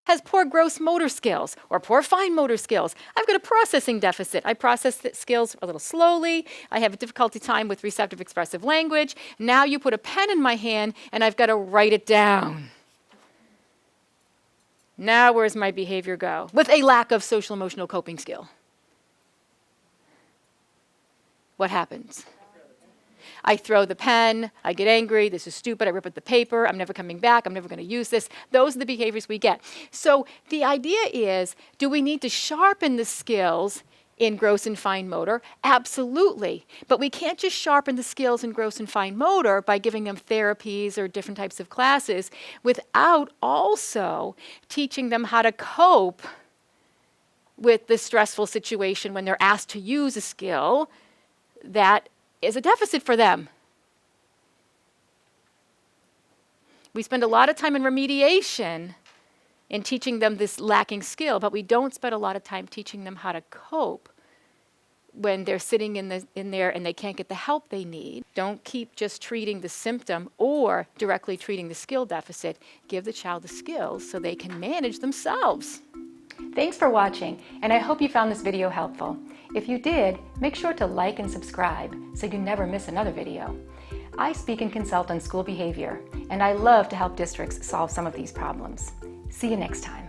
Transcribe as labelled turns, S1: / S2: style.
S1: has poor gross motor skills or poor fine motor skills. I've got a processing deficit. I process the skills a little slowly. I have a difficulty time with receptive expressive language. Now you put a pen in my hand and I've got to write it down. Now where's my behavior go? With a lack of social emotional coping skill. What happens? I throw the pen, I get angry, this is stupid, I rip up the paper, I'm never coming back, I'm never going to use this. Those are the behaviors we get. So the idea is, do we need to sharpen the skills in gross and fine motor? Absolutely. But we can't just sharpen the skills in gross and fine motor by giving them therapies or different types of classes without also teaching them how to cope with the stressful situation when they're asked to use a skill that is a deficit for them. We spend a lot of time in remediation in teaching them this lacking skill, but we don't spend a lot of time teaching them how to cope when they're sitting in there and they can't get the help they need. Don't keep just treating the symptom or directly treating the skill deficit. Give the child the skills so they can manage themselves. Thanks for watching, and I hope you found this video helpful. If you did, make sure to like and subscribe so you never miss another video. I speak and consult on school behavior, and I love to help districts solve some of these problems. See you next time.